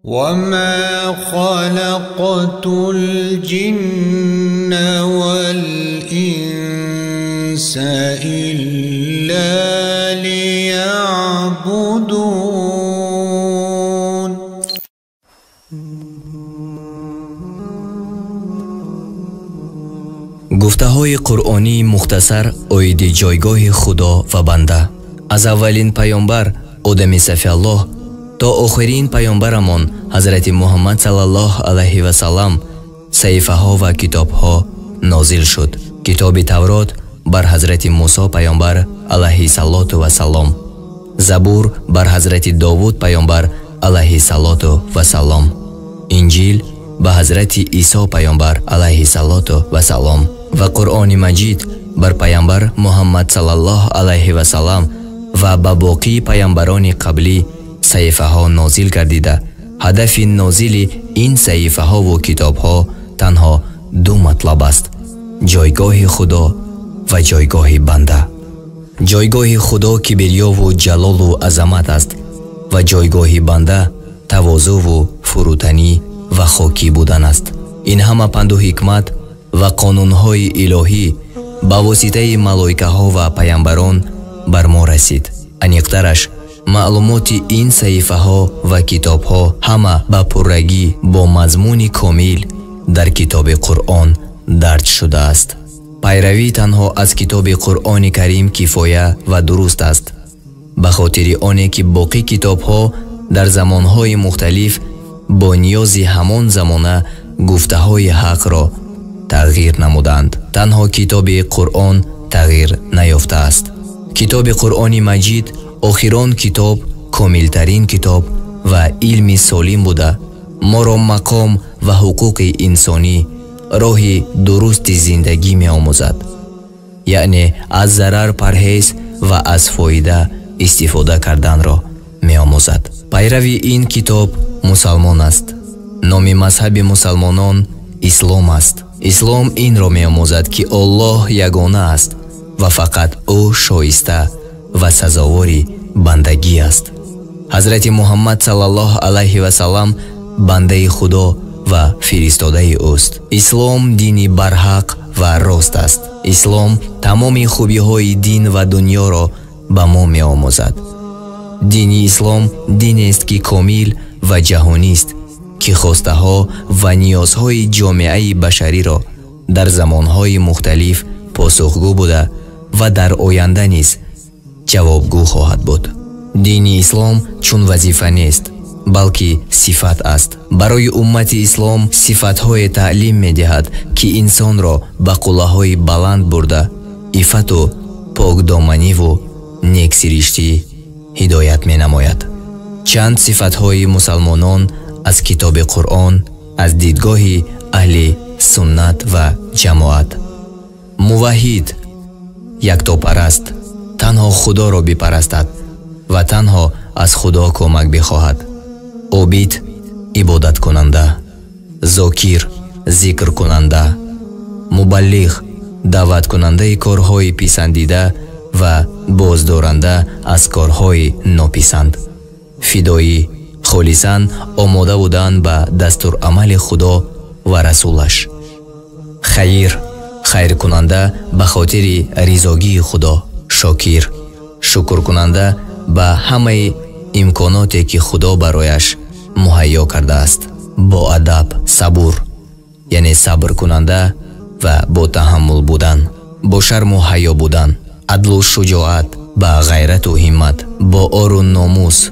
وما خلقت الجن والإنس إلا ليعبدون. گفته‌های قرآنی مختصر اوید جایگاه خدا و بنده. از اولین پیامبر آدم صفی الله تا آخرین پیامبرمان حضرت محمد صلی الله علیه و سلم صحیفه ها و کتاب ها نازل شد. کتاب تورات بر حضرت موسی پیامبر علیه الصلاة و سلام، زبور بر حضرت داوود پیامبر علیه الصلاة و سلام، انجیل به حضرت عیسی پیامبر علیه الصلاة و سلام و قرآن مجید بر پیامبر محمد صلی الله علیه و سلم و به باقی پیامبران قبلی صحیفه ها نازل گردیده. هدف نازل این صحیفه ها و کتاب ها تنها دو مطلب است: جایگاه خدا و جایگاه بنده. جایگاه خدا کبریا و جلال و عظمت است و جایگاه بنده تواضع و فروتنی و خاکی بودن است. این همه پند و حکمت و قانون های الهی با واسطه ملائکه ها و پیامبران بر ما رسید. انیقترش معلومات این صحیفه ها و کتاب ها همه با پررگی با مضمون کامل در کتاب قرآن درج شده است. پیروی تنها از کتاب قرآن کریم کفایه و درست است، به خاطر آنه که باقی کتاب ها در زمان های مختلف با نیاز همان زمانه گفته های حق را تغییر نمودند. تنها کتاب قرآن تغییر نیافته است. کتاب قرآن مجید آخران کتاب، کاملترین کتاب و علم سالم بوده ما را مقام و حقوق انسانی، راه درست زندگی می آموزد. یعنی از ضرر پرهیز و از فایده استفاده کردن را می آموزد. پیروی این کتاب مسلمان است. نام مذهب مسلمانان اسلام است. اسلام این را می آموزد که الله یگانه است و فقط او شایسته و سزاواری بندگی است. حضرت محمد صلی الله علیه و سلم بنده خدا و فرستاده اوست. اسلام دینی برحق و راست است. اسلام تمام خوبی های دین و دنیا را به ما می آموزد. دین اسلام دین است که کامل و جهانی است، که خواسته ها و نیازهای جامعه بشری را در زمانهای مختلف پاسخگو بوده و در آینده نیز جوابگو خواهد بود. دین اسلام چون وظیفه نیست بلکه صفت است. برای امت اسلام صفتهای تعلیم می دهد که انسان را به قله‌های بلند برده عفت و پاکدامنی و نیک سرشتی هدایت می نماید. چند صفتهای مسلمانان از کتاب قرآن از دیدگاه اهل سنت و جماعت: موحد، یکتاپرست، تنها خدا را بپرستد و تنها از خدا کمک بخواهد. عابد، عبادت کننده. ذاکر، ذکر کننده. مبلغ، دعوت کننده کارهای پسندیده و بازدارنده از کارهای ناپسند. فدایی، خالصاً آماده بودن به دستور عمل خدا و رسولش. خیر، خیر کننده به خاطر رضاگی خدا. شاکر، شکر کننده به همه امکاناتی که خدا برایش مهیا کرده است. با ادب، صبور، یعنی صبر کننده و با تحمل بودن. با شرم و حیا بودن. عدل و شجاعت، با غیرت و همت. با آر و ناموس،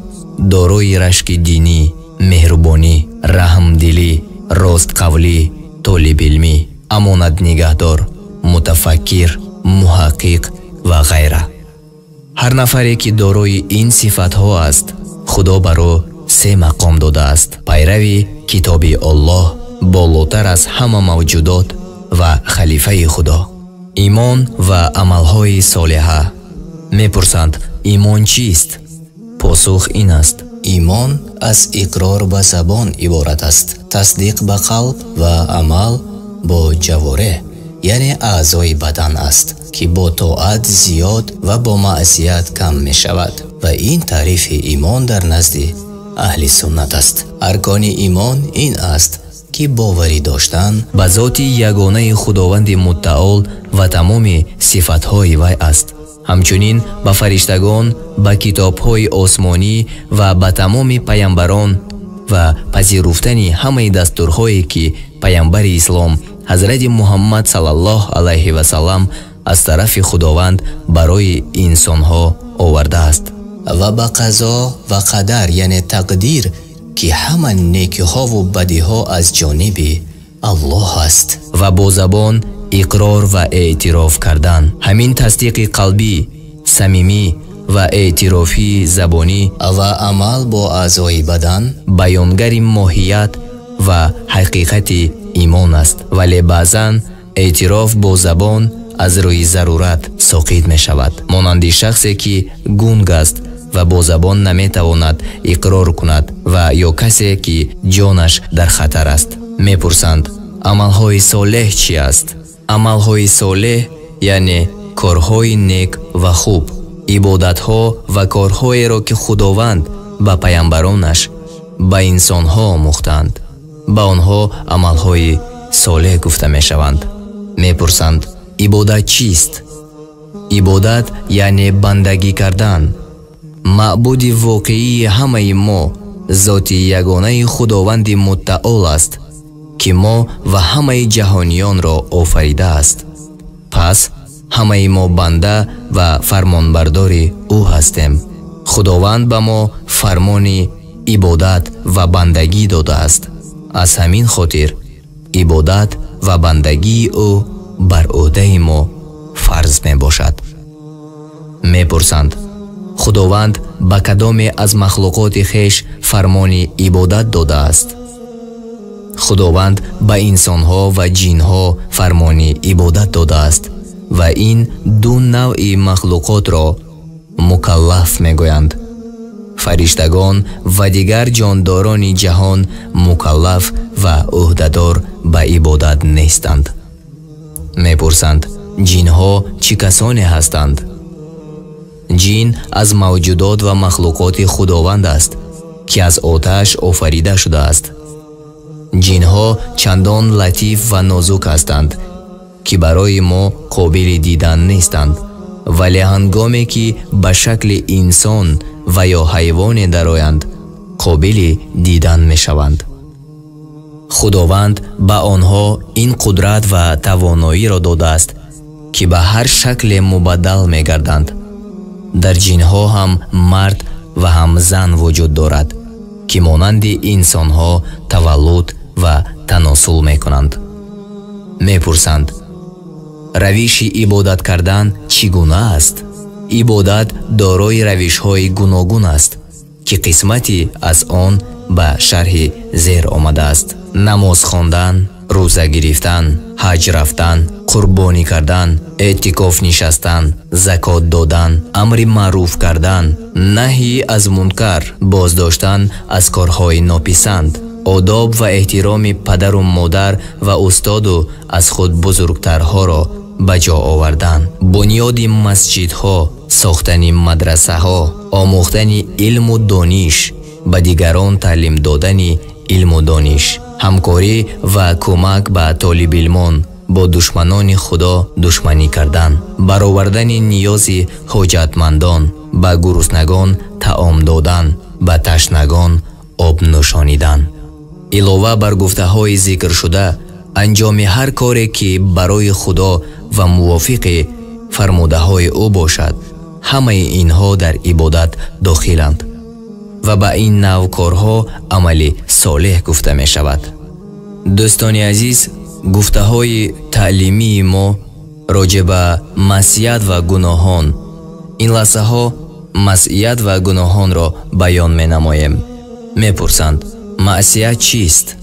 دارای رشک دینی، مهربانی، رحم دلی، راست قولی، طالب علمی، امانت نگهدار، متفکر، محقق و غیره. هر نفری که دارای این صفت ها است خدا برای 3 مقام داده است: پیروی کتاب الله بالاتر از همه موجودات و خلیفه خدا. ایمان و عملهای صالحه. میپرسند ایمان چیست؟ پاسخ این است: ایمان از اقرار به زبان عبارت است، تصدیق به قلب و عمل با جوارح یعنی اعضای بدن است که با طاعت زیاد و با معصیت کم می شود و این تعریف ایمان در نزد اهل سنت است. ارکان ایمان این است که باوری داشتن به ذات یگانه خداوند متعال و تمام صفتهای وی است. همچنین به فرشتگان، به کتابهای آسمانی و به تمام پیامبران و پذیرفتن همه دستورهایی که پیامبر اسلام حضرت محمد صلی الله علیه و سلم از طرف خداوند برای انسانها آورده است و به قضا و قدر یعنی تقدیر که همه نیکی ها و بدی ها از جانب الله است و با زبان اقرار و اعتراف کردن. همین تصدیق قلبی، صمیمی و اعترافی زبانی و عمل با اعضای بدن بیانگر ماهیت و حقیقت ایمان است، ولی بعضاً اعتراف با زبان از روی ضرورت ساقط می شود، مانند شخصی که گنگ است و با زبان نمی تواند اقرار کند و یا کسی که جانش در خطر است. می پرسند عملهای صالح چی است؟ عملهای صالح یعنی کارهای نیک و خوب، عبادتها و کارهایی را که خداوند به پیامبرانش به انسانها مختند، به آنها عملهای صالح گفته می شوند. می پرسند عبادت چیست؟ عبادت یعنی بندگی کردن. معبود واقعی همه ما ذات یگانه خداوند متعال است که ما و همه جهانیان را آفریده است. پس همه ما بنده و فرمانبردار او هستیم. خداوند به ما فرمان عبادت و بندگی داده است. از همین خاطر عبادت و بندگی او بر عهده ما فرض می باشد. می پرسند خداوند به کدام از مخلوقات خیش فرمان عبادت داده است؟ خداوند به انسانها و جنها فرمان عبادت داده است و این دو نوع مخلوقات را مکلف می گویند. فرشتگان و دیگر جانداران جهان مکلف و عهدهدار به عبادت نیستند. می پرسند جنها چه کسانی هستند؟ جن از موجودات و مخلوقات خداوند است که از آتش آفریده شده است. جنها چندان لطیف و نازک هستند که برای ما قابل دیدن نیستند، ولی هنگامی که به شکل انسان و یا حیوان درآیند قابل دیدن می شوند. خداوند به آنها این قدرت و توانایی را داده است که به هر شکل مبدل می گردند. در جنها هم مرد و هم زن وجود دارد که مانند انسانها تولد و تناسل می کنند. می پرسند روش عبادت کردن چگونه است؟ عبادت دارای روش های گوناگون است که قسمتی از آن به شرح زیر آمده است: نماز خواندن، روزه گرفتن، حج رفتن، قربانی کردن، اعتکاف نشستن، زکات دادن، امر معروف کردن، نهی از منکر، بازداشتن از کارهای ناپسند، آداب و احترام پدر و مادر و استاد و از خود بزرگترها را به جا آوردن، بنیاد مسجدها، ساختن مدرسه ها، آموختن علم و دانش، به دیگران تعلیم دادن علم و دانش، همکاری و کمک به طالب علمان، با دشمنان خدا دشمنی کردن، برآوردن نیاز حاجتمندان، به گرسنگان طعام دادن، به تشنگان آب نوشانیدن. علاوه بر گفته های ذکر شده، انجام هر کاری که برای خدا و موافق فرموده های او باشد، همه اینها در عبادت داخلند و به این نوع کارها عمل صالح گفته می شود. دوستان عزیز، گفته های تعلیمی ما راجع به معصیت و گناهان، این لحظه ها معصیت و گناهان را بیان می نماییم. می پرسند معصیت چیست؟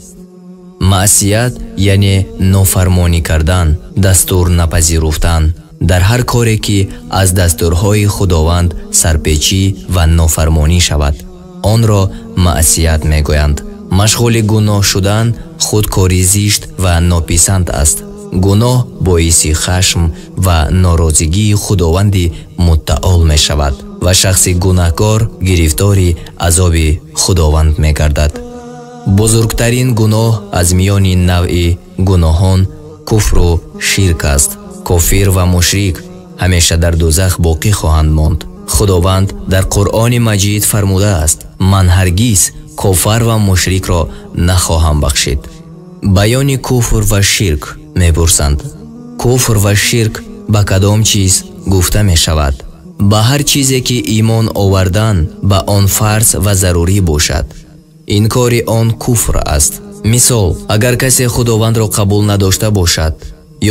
معصیت یعنی نافرمانی کردن، دستور نپذیرفتن در هر کاری که از دستورهای خداوند سرپیچی و نافرمانی شود، آن را معصیت می گویند. مشغول گناه شدن خودکاری زشت و ناپسند است. گناه باعث خشم و ناراضگی خداوند متعال می شود ва шахси гунаҳкор гирифтори азоби худованд мегардад. бузургтарин гуноҳ аз миёни навъи гуноҳон куфру ширк аст. кофир ва мушрик ҳамеша дар дӯзах боқӣ хоҳанд монд. худованд дар қуръони маҷид фармудааст: ман ҳаргиз кофар ва мушрикро нахоҳам бахшид. баёни куфр ва ширк мепурсанд. куфр ва ширк ба кадом чиз гуфта мешавад? ба ҳар чизе ки имон овардан ба он фарз ва зарурӣ бошад. инкори он куфр аст. мисол, агар касе худовандро қабул надошта бошад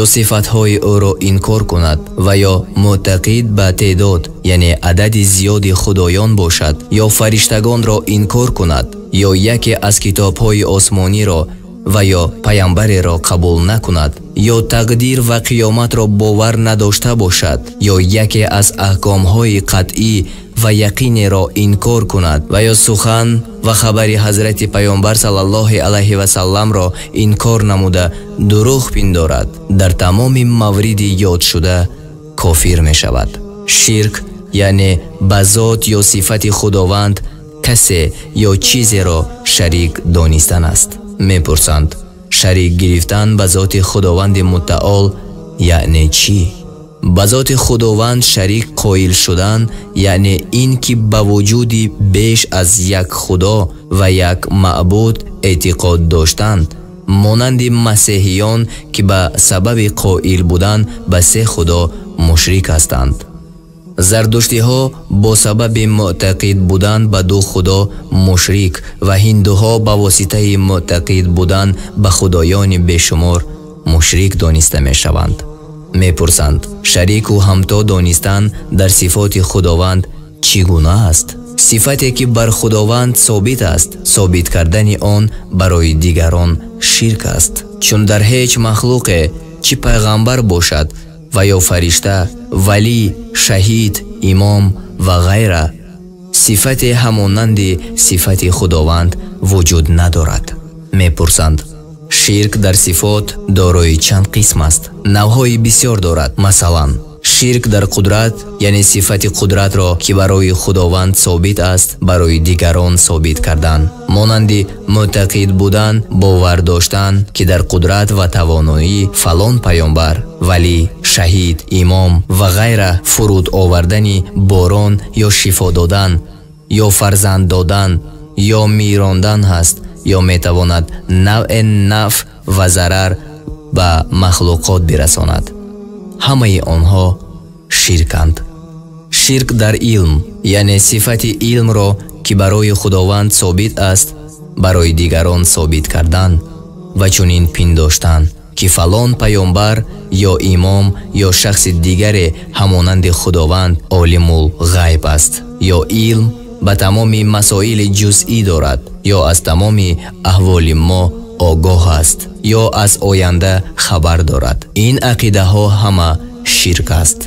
ё сифатҳои ӯро инкор кунад ва ё мӯътақид ба теъдод яъне адади зиёди худоён бошад ё фариштагонро инкор кунад ё яке аз китобҳои осмониро ва ё паямбареро қабул накунад ё тақдир ва қиёматро бовар надошта бошад ё яке аз аҳкомҳои қатъӣ ва яқинеро инкор кунад ва ё сухан ва хабари ҳазрати паёмбар саллаллоҳу алайҳи васалламро инкор намуда дурӯғ пиндорад, дар тамоми мавриди ёдшуда кофир мешавад. ширк яъне ба зот ё сифати худованд касе ё чизеро шарик донистан аст. мепурсанд: шарик гирифтан ба зоти худованди мутаол яъне чӣ? ба зоти худованд шарик қоил шудан яъне ин ки ба вуҷуди беш аз як худо ва як маъбуд эътиқод доштанд, монанди масеҳиён ки ба сабаби қоил будан ба се худо мушрик ҳастанд. зардуштиҳо бо сабаби мӯътақид будан ба ду худо мушрик ва ҳиндуҳо ба воситаи мӯътақид будан ба худоёни бешумор мушрик дониста мешаванд. мепурсанд: шарику ҳамто донистан дар сифоти худованд чӣ гуна аст? сифате ки бар худованд собит аст, собит кардани он барои дигарон ширк аст. чун дар ҳеҷ махлуқе, чӣ пайғамбар бошад ва ё фаришта, валӣ, шаҳид, имом ва ғайра, сифате ҳамонанди сифати худованд вуҷуд надорад. мепурсанд: ширк дар сифот дорои чанд қисм аст? навъҳои бисёр дорад. масалан, ширк дар қудрат, яъне сифати қудратро ки барои худованд собит аст, барои дигарон собит кардан, монанди мӯътақид будан, бовар доштан ки дар қудрат ва тавоноӣ фалон паёмбар, валӣ, шаҳид, имом ва ғайра фуруд овардани борон ё шифо додан ё фарзанд додан ё мирондан ҳаст ё метавонад навъи нафъ ва зарар ба махлуқот бирасонад. ҳамаи онҳо ширканд. ширк дар илм, яъне сифати илмро ки барои худованд собит аст, барои дигарон собит кардан ва чунин пиндоштан ки фалон паёмбар ё имом ё шахси дигаре ҳамонанди худованд олимул ғайб аст ё илм ба тамоми масоили ҷузъӣ дорад ё аз тамоми аҳволи мо огоҳ аст ё аз оянда хабар дорад. ин ақидаҳо ҳама ширк аст.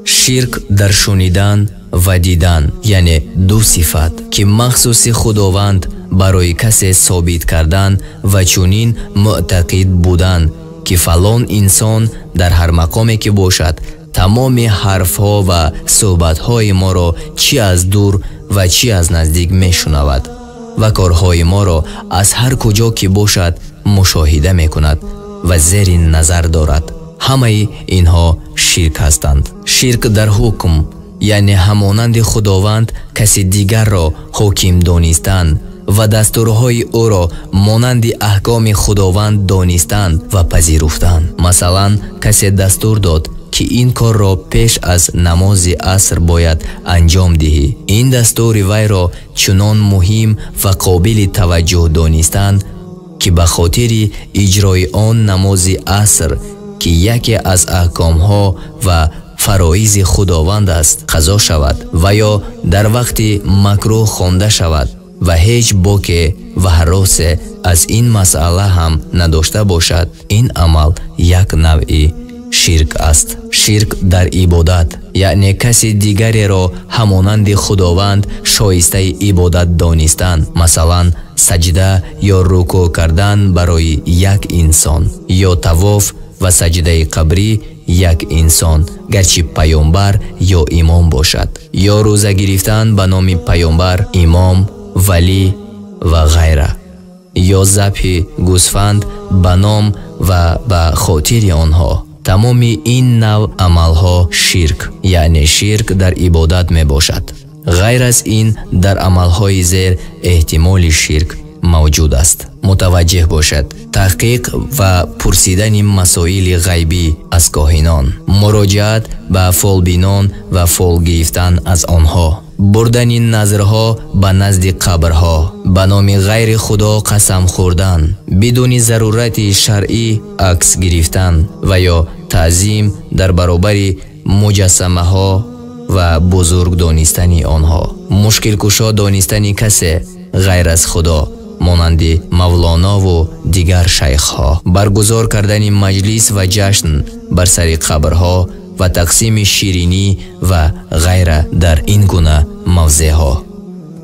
ширк дар шунидан ва дидан, яъне ду сифат ки махсуси худованд барои касе собит кардан ва чунин мӯътақид будан ки фалон инсон дар ҳар мақоме ки бошад тамоми ҳарфҳо ва суҳбатҳои моро чӣ аз дур ва чӣ аз наздик мешунавад ва корҳои моро аз ҳар куҷо ки бошад мушоҳида мекунад ва зери назар дорад. ҳамаи инҳо ширк ҳастанд. ширк дар ҳукм, яъне ҳамонанди худованд каси дигарро ҳоким донистан ва дастурҳои ӯро монанди аҳкоми худованд донистан ва пазируфтан. масалан, касе дастур дод ки ин корро пеш аз намози аср бояд анҷом диҳӣ. ин дастури вайро чунон муҳим ва қобили таваҷҷӯҳ донистан ки ба хотири иҷрои он намози аср ки яке аз аҳкомҳо ва фароизи худованд аст қазо шавад ва ё дар вақти макрӯҳ хонда шавад ва ҳеҷ боке ва ҳаросе аз ин масъала ҳам надошта бошад, ин амал як навъи ширк аст. ширк дар ибодат, яъне каси дигареро ҳамонанди худованд шоистаи ибодат донистан, масалан саҷда ё рукӯъ кардан барои як инсон ё тавоф ва саҷдаи қабрӣ یک انسان گرچه پیامبر یا امام باشد، یا روزه گرفتن به نام پیامبر، امام، ولی و غیره، یا ذبح گوسفند به نام و به خاطر آنها. تمام این نوع عملها شرک، یعنی شرک در عبادت می باشد. غیر از این در عملهای زیر احتمال شرک موجود است. متوجه باشد. تحقیق و پرسیدن مسائل غیبی از کاهنان، مراجعت به فالبینان و فال گرفتن از آنها، بردن نظرها به نزد قبرها، به نام غیر خدا قسم خوردن، بدون ضرورت شرعی عکس گرفتن و یا تعظیم در برابر مجسمه ها و بزرگ دانستن آنها، مشکل کشا دانستن کسی غیر از خدا مانند مولانا و دیگر شیخها، برگزار کردن مجلس و جشن بر سر قبرها و تقسیم شیرینی و غیره در این گونه موضعها.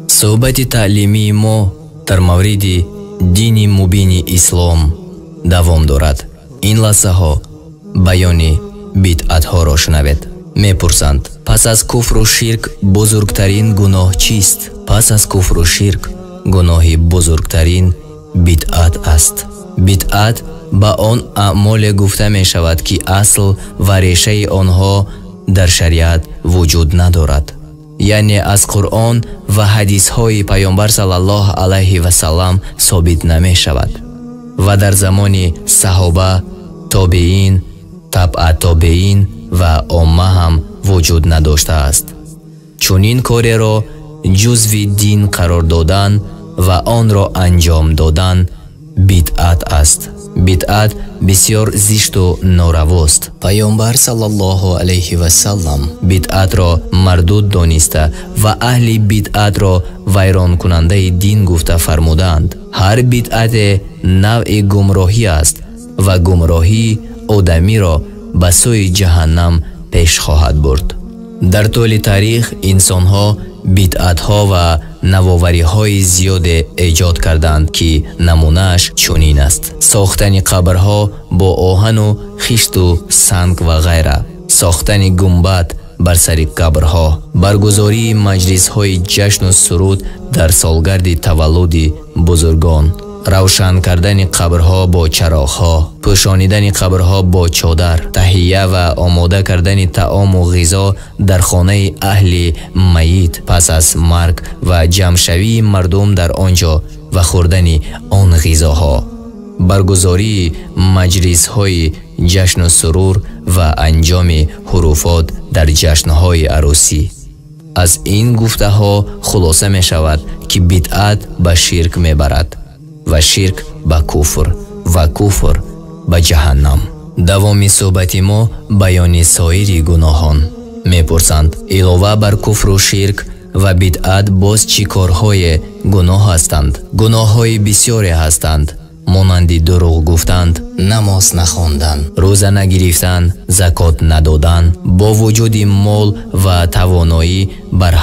صحبت تعلیمی ما در مورد دین مبین اسلام دوام دارد. این لحظه ها بیان بدعت ها را شنوید. میپرسند پس از کفر و شرک بزرگترین گناه چیست؟ پس از کفر و شرک گناه بزرگترین بدعت است. بدعت به آن اعمال گفته می شود که اصل و ریشه آنها در شریعت وجود ندارد، یعنی از قرآن و حدیث های پیامبر صلی الله علیه و سلم ثابت نمی شود و در زمان صحابه، تابعین، تبع تابعین و عامه هم وجود نداشته است. چون این کاری را جزو دین قرار دادن و آن را انجام دادن بدعت است. بدعت بسیار زشت و نارواست. پیامبر صلی الله علیه و سلم بدعت را مردود دانسته و اهل بدعت را ویران کننده دین گفته فرمودند. هر بدعت نوع گمراهی است و گمراهی آدمی را به سوی جهنم پیش خواهد برد. در طول تاریخ انسانها بدعتها و نوآوری‌های زیاد ایجاد کردند که نمونهش چنین است: ساختن قبرها با آهن و خشت و سنگ و غیره، ساختن گنبد بر سر قبرها، برگزاری مجلس‌های جشن و سرود در سالگرد تولد بزرگان، روشن کردن قبرها با چراغ‌ها، پوشانیدن قبرها با چادر، تهیه و آماده کردن طعام و غذا در خانه اهل میت پس از مرگ و جمع‌شوی مردم در آنجا و خوردن آن غذاها، برگزاری مجلس‌های جشن و سرور و انجام حروفات در جشن‌های عروسی. از این گفته ها خلاصه می شود که بدعت به شرک می برد و شرک به کفر و کفر به جهنم. دوام صحبت ما بیان سایر گناهان. میپرسند علاوه بر کفر و شرک و بدعت باز چی کارهای گناه هستند؟ گناههای بسیاری هستند، مانند دروغ گفتند، نماز نخواندن، روزه نگرفتن، زکات ندادن، با وجود مال و توانایی بر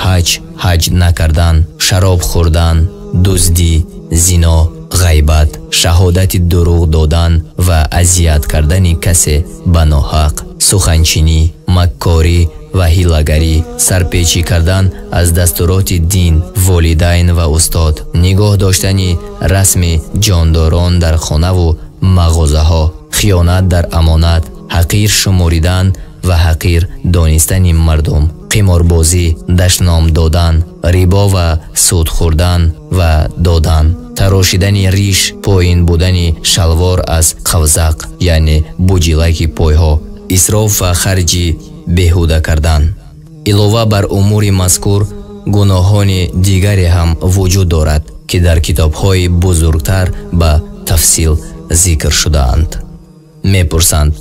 حج نکردن، شراب خوردن، دزدی، زنا، غیبت، شهادت دروغ دادن و اذیت کردن کسی به ناحق، سخنچینی، مکاری و حیله‌گری، سرپیچی کردن از دستورات دین، والدین و استاد، نگاه داشتن رسم جانداران در خانه و مغازه ها، خیانت در امانت، حقیر شماریدن و حقیر دانستن مردم، قماربازی، دشنام دادن، ریبا و سود خوردن و دادن، تراشیدن ریش، پایین بودن شلوار از قوزق یعنی بوجیلک پایها، اسراف و خرج بیهوده کردن. علاوه بر امور مذکور گناهان دیگری هم وجود دارد که در کتاب‌های بزرگتر به تفصیل ذکر شده‌اند. میپرسند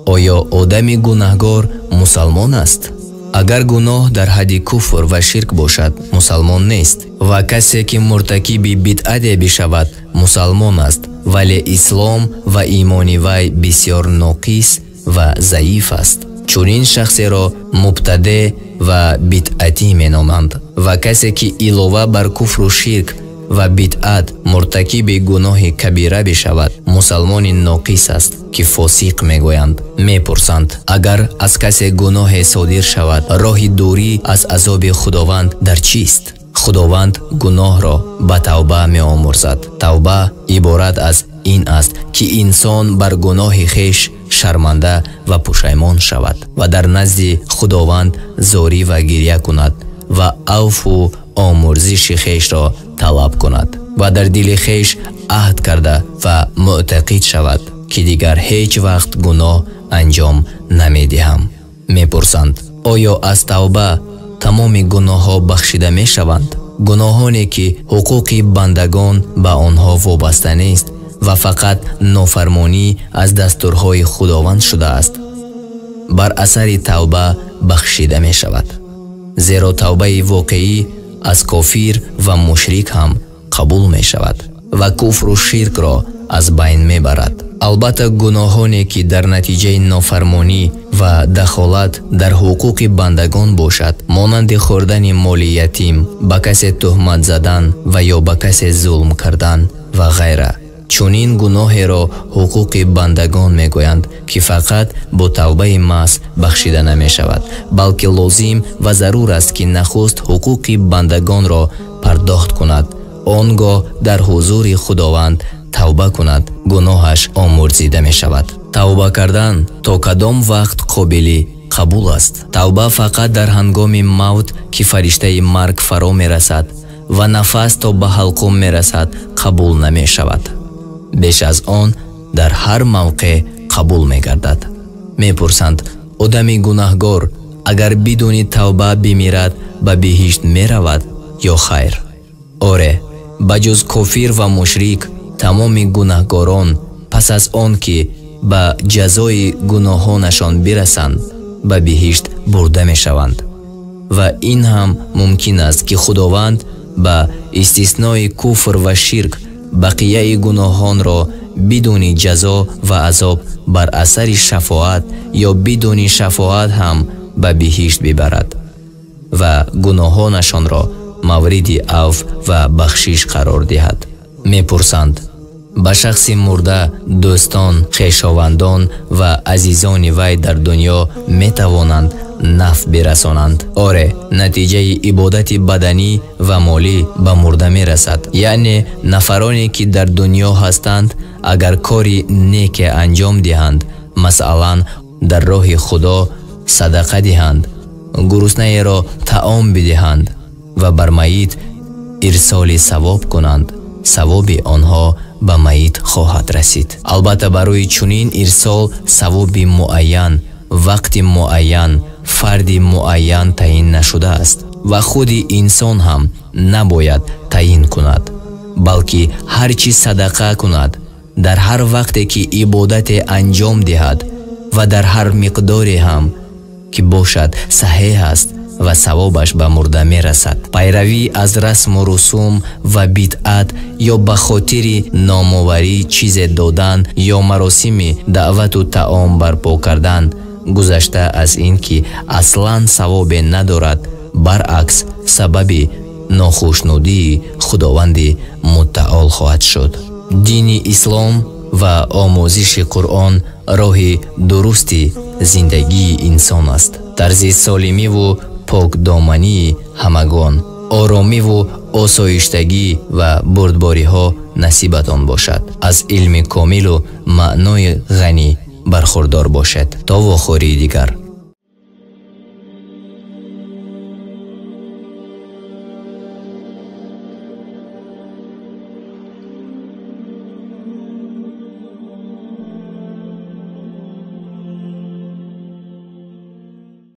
آیا آدمی گناهگار مسلمان است؟ اگر گناه در حد کفر و شرک باشد مسلمان نیست و کسی که مرتکب بدعت بشود مسلمان است، ولی اسلام و ایمان وی بسیار ناقص و ضعیف است. چون این شخصی را مبتدع و بدعتی می نامند و کسی که علاوه بر کفر و شرک و بدعت مرتکب گناه کبیره بشود، مسلمان ناقص است که فاسق میگویند. میپرسند اگر از کسی گناه صادر شود، راه دوری از عذاب خداوند در چیست؟ خداوند گناه را به توبه می‌آمرزد. توبه عبارت از این است که انسان بر گناه خیش شرمنده و پشیمان شود و در نزد خداوند زاری و گریه کند و عفو و آمرزش خیش را طلب کند و در دل خیش عهد کرده و معتقد شود که دیگر هیچ وقت گناه انجام نمیدهم. میپرسند آیا از توبه تمام گناه ها بخشیده می شوند؟ گناهانی که حقوق بندگان به آنها وابسته نیست و فقط نافرمانی از دستورهای خداوند شده است، بر اثر توبه بخشیده می شود. زیرا توبه واقعی از کافر و مشرک هم قبول می شود و کفر و شرک را از بین می برد. البته گناهانی که در نتیجه نافرمانی و دخالت در حقوق بندگان باشد، مانند خوردن مال یتیم، به کسی تهمت زدن و یا به کسی ظلم کردن و غیره، چونین گناه را حقوق بندگان میگویند که فقط با توبه محض بخشیده نمی شود، بلکه لازم و ضرور است که نخست حقوق بندگان را پرداخت کند، آنگاه در حضور خداوند توبه کند، گناهش آمرزیده می شود. توبه کردن تا کدام وقت قابل قبول است؟ توبه فقط در هنگام موت که فرشته مرگ فرا می رسد و نفس تا به حلقوم می رسد قبول نمی شود. بیش از آن در هر موقع قبول می گردد. می پرسند آدمی گناهگار اگر بدون توبه بمیرد به بهشت می رود یا خیر؟ آره، بجز کافر و مشرک تمام گناهگاران پس از آن که به جزای گناهانشان برسند به بهشت برده می شوند و این هم ممکن است که خداوند به استثنای کفر و شرک بقیه گناهان را بدون جزا و عذاب بر اثر شفاعت یا بدون شفاعت هم به بهشت ببرد و گناهانشان را مورد عفو و بخشش قرار دهد. می پرسند به شخص مرده دوستان، خویشاوندان و عزیزان وی در دنیا می توانند نفع برسانند؟ آره، نتیجه عبادت بدنی و مالی به مرده می رسد. یعنی نفرانی که در دنیا هستند اگر کاری نیک انجام دهند، مثلا در راه خدا صدقه دهند، گرسنه را طعام بدهند و بر میت ارسال ثواب کنند، ثواب آنها به میت خواهد رسید. البته برای چنین ارسال ثواب معین، وقت معین، فرد معین تعیین نشده است و خود انسان هم نباید تعیین کند، بلکه هر چی صدقه کند در هر وقتی که عبادت انجام دهد و در هر مقداری هم که باشد صحیح است و ثوابش به مرده می رسد. پیروی از رسم و رسوم و بدعت یا به خاطر نامآوری چیز دادن یا مراسم دعوت و طعام برپا کردن گذشته از این که اصلا ثواب ندارد، برعکس سبب ناخوشنودی خداوند متعال خواهد شد. دین اسلام و آموزش قرآن راه درست زندگی انسان است. طرز سالمی و پاک دامنی همگان، آرامی و آسایشتگی و بردباری ها نصیبتان باشد. از علم کامل و معنای غنی برخوردار باشد. تا واخوری دیگر.